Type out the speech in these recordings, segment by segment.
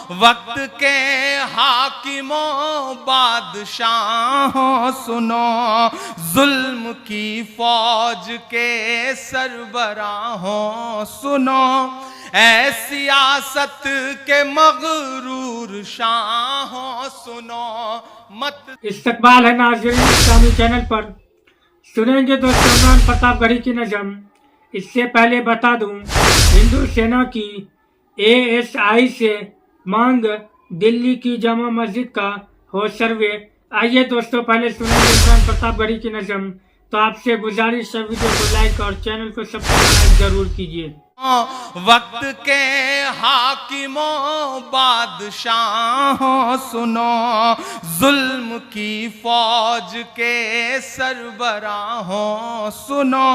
وقت کے حاکموں بادشاہوں سنو، ظلم کی فوج کے سربراہوں سنو، اے سیاست کے مغرور شاہوں سنو، مت استقبال ہے ناظرین اسلامی چینل پر، سنیں گے دوست عمران پرتاپ گڑھی کی نظم۔ اس سے پہلے بتا دوں، ہندو سینا کی ASI سے مانگ دلی کی جامع مسجد کا ہو سروے۔ آئیے دوستو پہلے سنیں گے عمران پرتاپ گڑھی کی نظم، تو آپ سے گزارش ہے ویڈیو کو لائک اور چینل کو سبسکرائب ضرور کیجیے۔ وقت کے حاکموں بادشاہوں سنو، ظلم کی فوج کے سربراہوں سنو،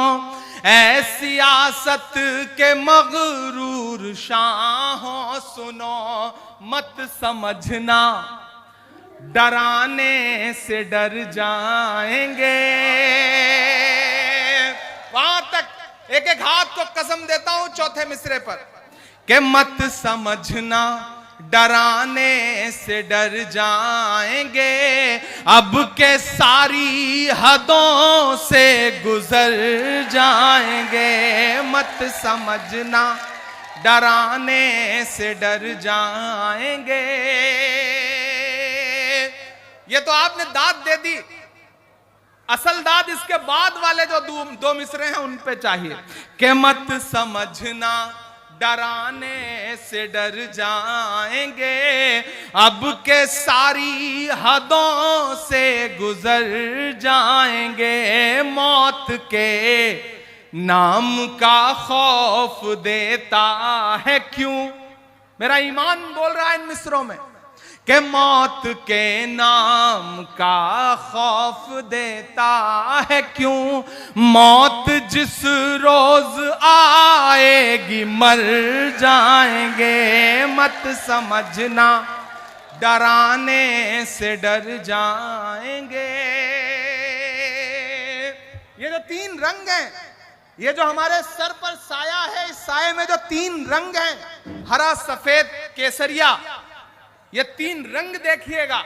اے سیاست کے مغرور شاہوں سنو، مت سمجھنا ڈرانے سے ڈر جائیں گے۔ وہاں تک ایک ایک ہاتھ کو قسم دیتا ہوں چوتھے مصرے پر کہ مت سمجھنا ڈرانے سے ڈر جائیں گے، اب کے ساری حدوں سے گزر جائیں گے، مت سمجھنا ڈرانے سے ڈر جائیں گے۔ یہ تو آپ نے داد دے دی، اصل داد اس کے بعد والے جو دو مصرے ہیں ان پہ چاہیے کہ مت سمجھنا ڈرانے سے ڈر جائیں گے، اب کے ساری حدوں سے گزر جائیں گے، موت کے نام کا خوف دیتا ہے کیوں؟ میرا ایمان بول رہا ہے ان مصروں میں کہ موت کے نام کا خوف دیتا ہے کیوں؟ موت جس روز آئے گی مر جائیں گے، مت سمجھنا ڈرانے سے ڈر جائیں گے۔ یہ جو تین رنگ ہیں، یہ جو ہمارے سر پر سایہ ہے، اس سائے میں جو تین رنگ ہیں، ہرا، سفید، کیسریا، یہ تین رنگ دیکھیے گا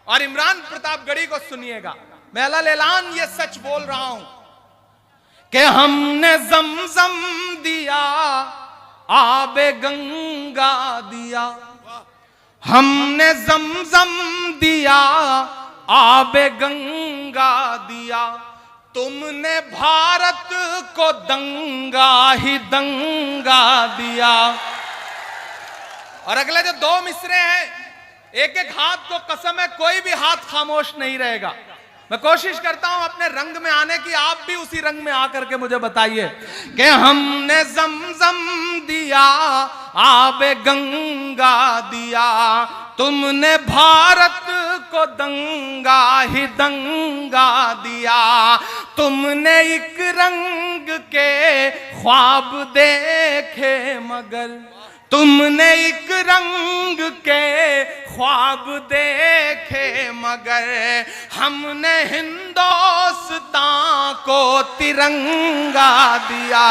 اور عمران پرتاپ گڑھی کو سنیے گا۔ میں اعلان یہ سچ بول رہا ہوں کہ ہم نے زمزم دیا، آب گنگا دیا، ہم نے زمزم دیا، آب گنگا دیا، تم نے بھارت کو دنگا ہی دنگا دیا۔ اور اگلے جو دو مصرے ہیں، ایک ایک ہاتھ کو قسم ہے کوئی بھی ہاتھ خاموش نہیں رہے گا۔ میں کوشش کرتا ہوں اپنے رنگ میں آنے کی، آپ بھی اسی رنگ میں آ کر کے مجھے بتائیے کہ ہم نے زمزم دیا، آب گنگا دیا، تم نے بھارت کو دنگا ہی دنگا دیا، تم نے ایک رنگ کے خواب دیکھے مگر، تم نے ایک رنگ کے خواب دیکھے مگر، ہم نے ہندوستان کو ترنگا دیا،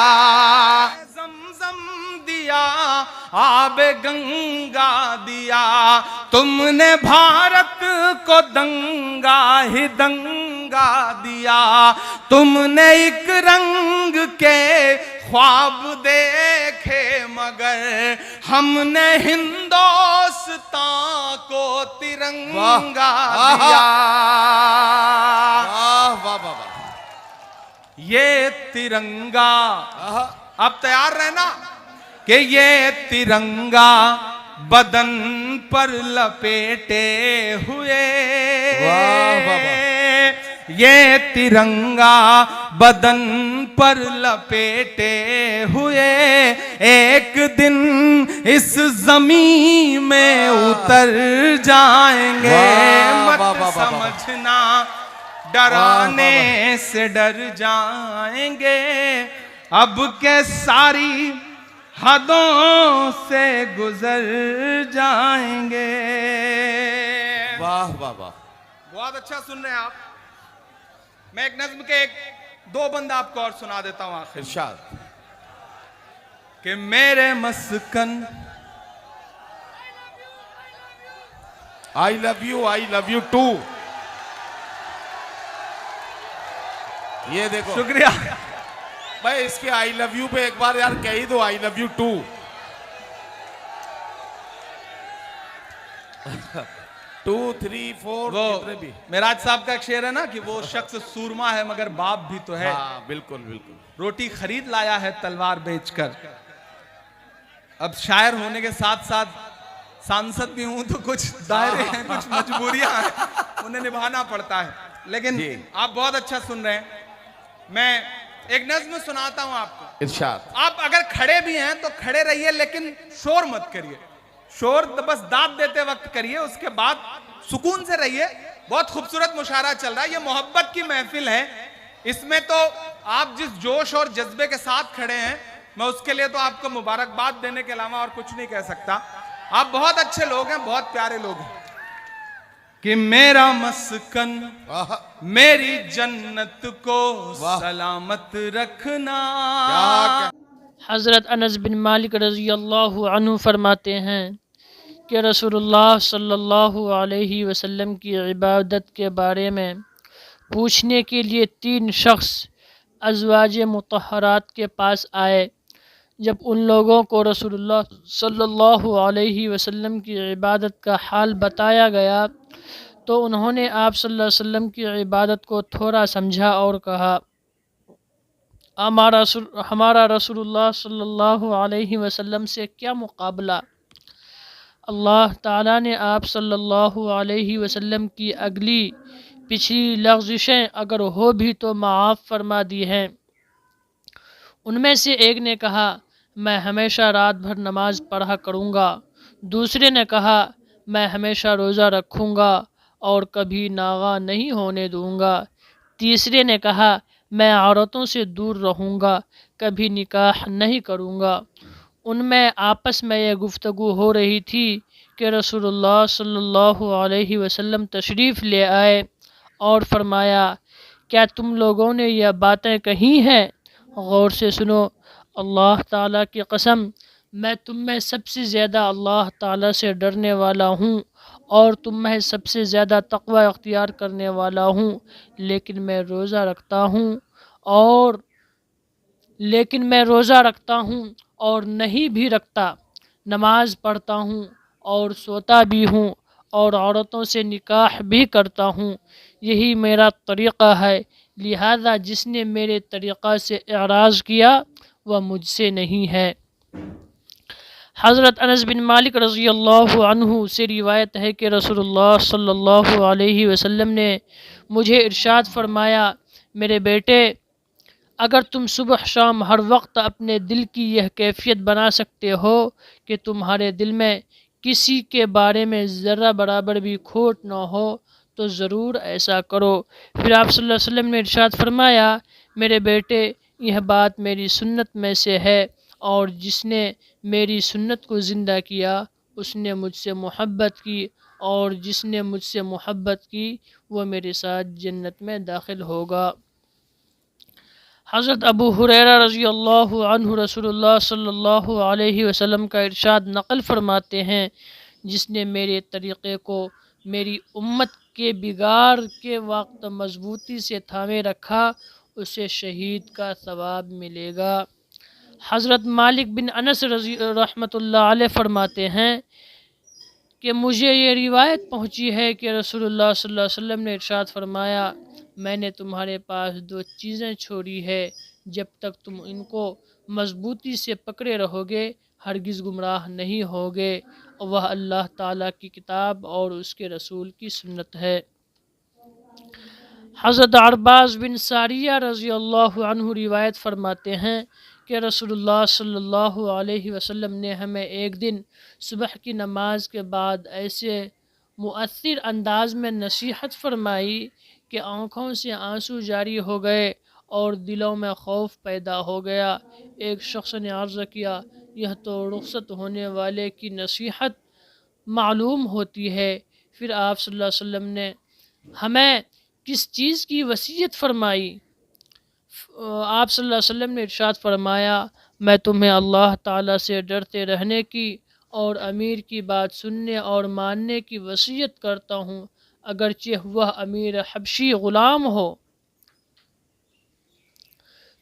زمزم دیا، آب گنگا دیا، تم نے بھارت کو دنگا ہی دنگا دیا، تم نے ایک رنگ کے خواب دیکھے مگر، ہم نے ہندوستان کو ترنگا دیا۔ یہ ترنگا، اب تیار رہنا کہ یہ ترنگا بدن پر لپیٹے ہوئے، یہ ترنگا بدن پر لپیٹے ہوئے ایک دن اس زمین میں اتر جائیں گے، مت سمجھنا ڈرانے سے ڈر جائیں گے، اب کے ساری حدوں سے گزر جائیں گے۔ واہ واہ واہ، بہت اچھا سن رہے ہیں آپ۔ میں ایک نظم کے دو بند آپ کو اور سنا دیتا ہوں آخر۔ ارشاد کہ میرے مسکن I love you too. یہ دیکھو شکریہ. بھائی اس کے آئی لو یو پہ ایک بار یار کہہ ہی دو I love you too. Two three four وہ جتنے بھی. معراج صاحب کا ایک شعر ہے نا کہ وہ شخص سورما ہے مگر باپ بھی تو ہے. ہاں بالکل بالکل. روٹی خرید لایا ہے تلوار بیچ کر. اب شاعر ہونے کے ساتھ ساتھ سانسد بھی ہوں تو کچھ دائرے ہیں, کچھ مجبوریاں ہیں, انہیں نبھانا پڑتا ہے. لیکن آپ بہت اچھا سن رہے ہیں. میں ایک نظم سناتا ہوں آپ کو. ارشاد. آپ اگر کھڑے بھی ہیں تو کھڑے رہیے لیکن شور مت کریے. شور بس داد دیتے وقت کریے, اس کے بعد سکون سے رہیے. بہت خوبصورت مشاعرہ چل رہا ہے, یہ محبت کی محفل ہے. اس میں تو آپ جس جوش اور جذبے کے ساتھ کھڑے ہیں, میں اس کے لیے تو آپ کو مبارکباد دینے کے علاوہ اور کچھ نہیں کہہ سکتا. آپ بہت اچھے لوگ ہیں, بہت پیارے لوگ ہیں. کہ میرا مسکن میری جنت کو سلامت رکھنا. حضرت انس بن مالک رضی اللہ عنہ فرماتے ہیں کہ رسول اللہ صلی اللہ علیہ وسلم کی عبادت کے بارے میں پوچھنے کے لیے 3 شخص ازواج مطہرات کے پاس آئے. جب ان لوگوں کو رسول اللہ صلی اللہ علیہ وسلم کی عبادت کا حال بتایا گیا تو انہوں نے آپ صلی اللہ علیہ وسلم کی عبادت کو تھوڑا سمجھا اور کہا ہمارا رسول اللہ صلی اللہ علیہ وسلم سے کیا مقابلہ. اللہ تعالیٰ نے آپ صلی اللہ علیہ وسلم کی اگلی پچھلی لغزشیں اگر ہو بھی تو معاف فرما دی ہیں. ان میں سے ایک نے کہا میں ہمیشہ رات بھر نماز پڑھا کروں گا. دوسرے نے کہا میں ہمیشہ روزہ رکھوں گا اور کبھی ناغہ نہیں ہونے دوں گا. تیسرے نے کہا میں عورتوں سے دور رہوں گا, کبھی نکاح نہیں کروں گا. ان میں آپس میں یہ گفتگو ہو رہی تھی کہ رسول اللہ صلی اللہ علیہ وسلم تشریف لے آئے اور فرمایا کیا تم لوگوں نے یہ باتیں کہی ہیں؟ غور سے سنو. اللہ تعالیٰ کی قسم میں تم میں سب سے زیادہ اللہ تعالیٰ سے ڈرنے والا ہوں اور تم میں سب سے زیادہ تقوی اختیار کرنے والا ہوں. لیکن میں روزہ رکھتا ہوں اور نہیں بھی رکھتا, نماز پڑھتا ہوں اور سوتا بھی ہوں اور عورتوں سے نکاح بھی کرتا ہوں. یہی میرا طریقہ ہے, لہذا جس نے میرے طریقہ سے اعراض کیا وہ مجھ سے نہیں ہے. حضرت انس بن مالک رضی اللہ عنہ سے روایت ہے کہ رسول اللہ صلی اللہ علیہ وسلم نے مجھے ارشاد فرمایا میرے بیٹے اگر تم صبح شام ہر وقت اپنے دل کی یہ کیفیت بنا سکتے ہو کہ تمہارے دل میں کسی کے بارے میں ذرہ برابر بھی کھوٹ نہ ہو تو ضرور ایسا کرو. پھر آپ صلی اللہ علیہ وسلم نے ارشاد فرمایا میرے بیٹے یہ بات میری سنت میں سے ہے اور جس نے میری سنت کو زندہ کیا اس نے مجھ سے محبت کی اور جس نے مجھ سے محبت کی وہ میرے ساتھ جنت میں داخل ہوگا. حضرت ابو ہریرہ رضی اللہ عنہ رسول اللہ صلی اللہ علیہ وسلم کا ارشاد نقل فرماتے ہیں جس نے میرے طریقے کو میری امت کے بگاڑ کے وقت مضبوطی سے تھامے رکھا اسے شہید کا ثواب ملے گا. حضرت مالک بن انس رحمۃ اللہ علیہ فرماتے ہیں کہ مجھے یہ روایت پہنچی ہے کہ رسول اللہ صلی اللہ علیہ وسلم نے ارشاد فرمایا میں نے تمہارے پاس 2 چیزیں چھوڑی ہے جب تک تم ان کو مضبوطی سے پکڑے رہو گے ہرگز گمراہ نہیں ہوگے, وہ اللہ تعالیٰ کی کتاب اور اس کے رسول کی سنت ہے. حضرت عرباز بن ساریہ رضی اللہ عنہ روایت فرماتے ہیں کہ رسول اللہ صلی اللہ علیہ وسلم نے ہمیں ایک دن صبح کی نماز کے بعد ایسے مؤثر انداز میں نصیحت فرمائی کہ آنکھوں سے آنسو جاری ہو گئے اور دلوں میں خوف پیدا ہو گیا. ایک شخص نے عرض کیا یہ تو رخصت ہونے والے کی نصیحت معلوم ہوتی ہے. پھر آپ صلی اللہ علیہ وسلم نے ہمیں کس چیز کی وصیت فرمائی؟ آپ صلی اللہ علیہ وسلم نے ارشاد فرمایا میں تمہیں اللہ تعالیٰ سے ڈرتے رہنے کی اور امیر کی بات سننے اور ماننے کی وصیت کرتا ہوں، اگرچہ وہ امیر حبشی غلام ہو۔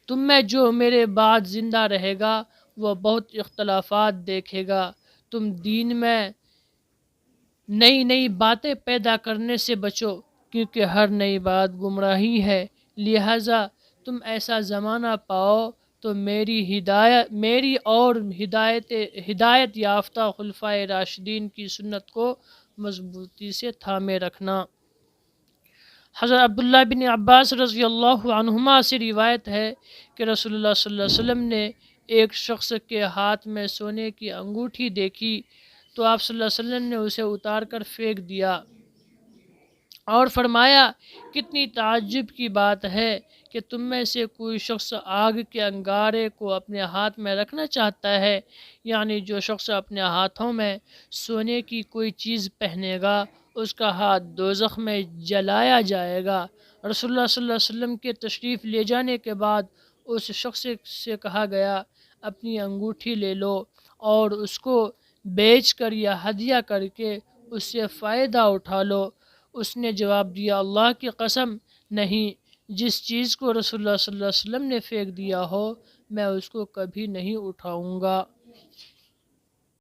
تم میں جو میرے بعد زندہ رہے گا وہ بہت اختلافات دیکھے گا۔ تم دین میں نئی نئی باتیں پیدا کرنے سے بچو، کیونکہ ہر نئی بات گمراہی ہے۔ لہٰذا تم ایسا زمانہ پاؤ تو میری اور ہدایت یافتہ خلفائے راشدین کی سنت کو مضبوطی سے تھامے رکھنا۔ حضرت عبداللہ بن عباس رضی اللہ عنہما سے روایت ہے کہ رسول اللہ صلی اللہ علیہ وسلم نے ایک شخص کے ہاتھ میں سونے کی انگوٹھی دیکھی تو آپ صلی اللہ علیہ وسلم نے اسے اتار کر پھینک دیا اور فرمایا، کتنی تعجب کی بات ہے کہ تم میں سے کوئی شخص آگ کے انگارے کو اپنے ہاتھ میں رکھنا چاہتا ہے، یعنی جو شخص اپنے ہاتھوں میں سونے کی کوئی چیز پہنے گا اس کا ہاتھ دوزخ میں جلایا جائے گا۔ رسول اللہ صلی اللہ علیہ وسلم کے تشریف لے جانے کے بعد اس شخص سے کہا گیا، اپنی انگوٹھی لے لو اور اس کو بیچ کر یا ہدیہ کر کے اس سے فائدہ اٹھا لو۔ اس نے جواب دیا، اللہ کی قسم نہیں، جس چیز کو رسول اللہ صلی اللہ علیہ وسلم نے پھینک دیا ہو میں اس کو کبھی نہیں اٹھاؤں گا۔